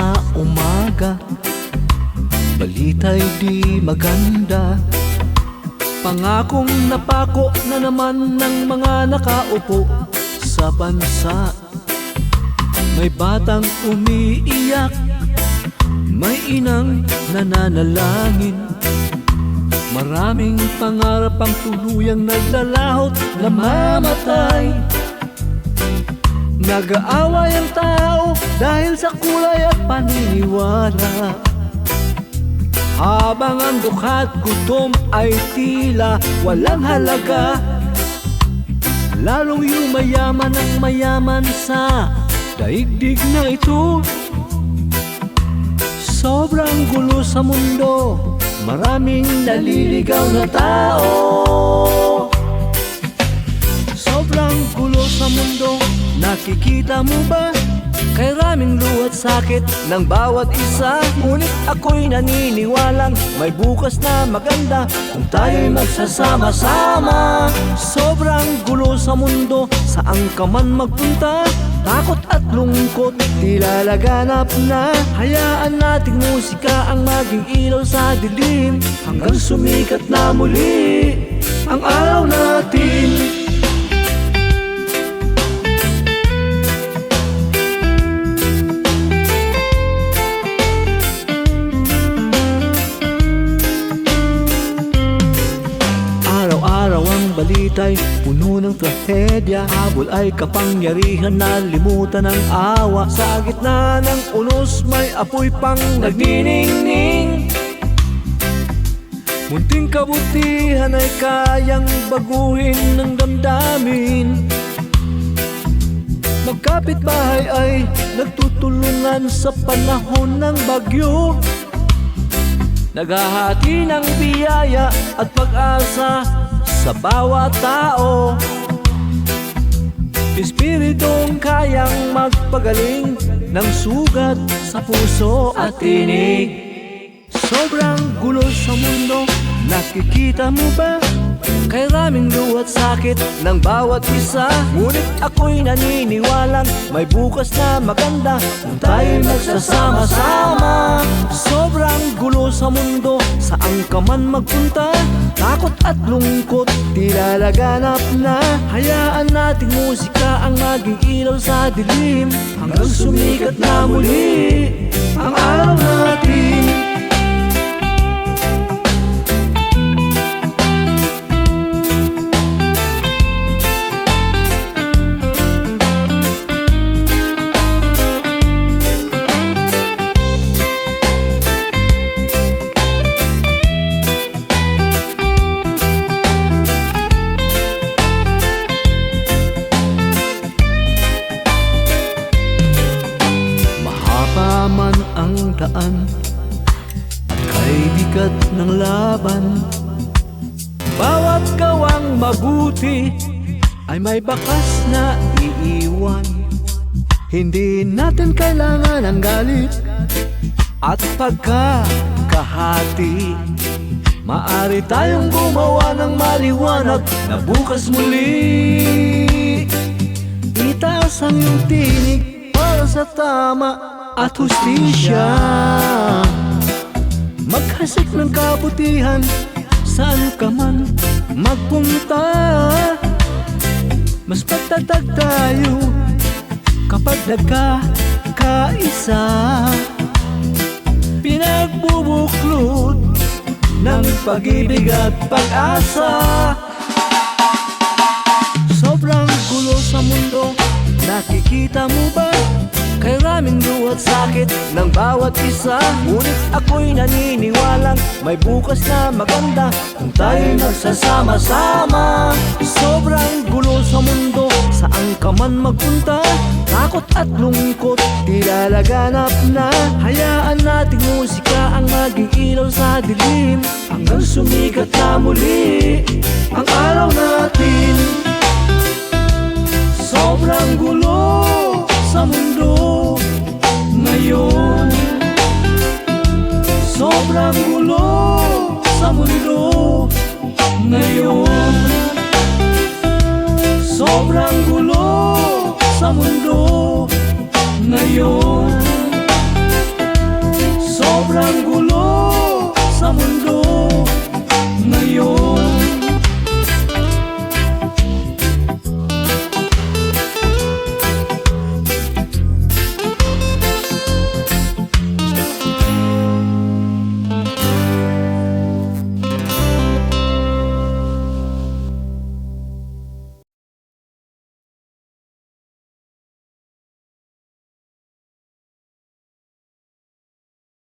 sa umaga, balita'y di maganda. Pangakong napako na naman ng mga nakaupo sa bansa. May batang umiiyak, may inang nananalangin. Maraming pangarap ang tuluyang naglalahot na mamatay. Nag-aaway ang tao dahil sa kulay at paniniwala, habang ang dukha at gutom ay tila walang halaga. Lalong yumayaman ang mayaman sa daigdig na ito. Sobrang gulo sa mundo, maraming naliligaw na tao. Sobrang gulo sa mundo, nakikita mo ba? Kay raming luhat sakit ng bawat isa. Ngunit ako'y naniniwalang may bukas na maganda kung tayo'y magsasama-sama. Sobrang gulo sa mundo, saan ka man magpunta, takot at lungkot tila laganap na. Hayaan nating musika ang maging ilaw sa dilim, hanggang sumikat na muli ang araw natin. Araw-araw ang balita'y puno ng trahedya. Habol ay kapangyarihan na limutan ng awa. Sa gitna ng unos may apoy pang nagniningning. Munting kabutihan ay kayang baguhin ng damdamin. Magkapitbahay ay nagtutulungan sa panahon ng bagyo. Naghahati ng biyaya at pag-asa sa bawat tao. Espiritong kayang magpagaling ng sugat sa puso at tinig. Sobrang gulo sa mundo, nakikita mo ba? Kay raming luhat sakit ng bawat isa. Ngunit ako'y naniniwalang may bukas na maganda kung tayo'y magsasama-sama. Sobrang gulo sa mundo, saan ka man magpunta, takot at lungkot tila laganap na. Hayaan nating musika ang maging ilaw sa dilim, hanggang sumikat na muli ang araw natin. Man ang daan at kay bigat ng laban, bawat gawang mabuti ay may bakas na iiwan. Hindi natin kailangan ang galit at pagkakahati. Maari tayong gumawa ng maliwanag na bukas muli. Itaas ang iyong tinig para sa tama at hustisya. Maghasik ng kabutihan saan ka man magpunta. Mas matatag tayo kapag nagkakaisa. Pinagbubuklod ng pag-ibig at pag-asa. Sobrang gulo sa mundo, nakikita mo ba? Kay raming luhat sakit ng bawat isa. Ngunit ako'y naniniwalang may bukas na maganda kung tayo'y magsasama-sama. Sobrang gulo sa mundo, saan ka man magpunta, takot at lungkot tila laganap na. Hayaan nating musika ang maging ilaw sa dilim, hanggang sumikat na muli ang araw natin. Sobrang gulo sa mundo ngayon, sobrang gulo sa mundo ngayon, sobrang gulo sa mundo ngayon.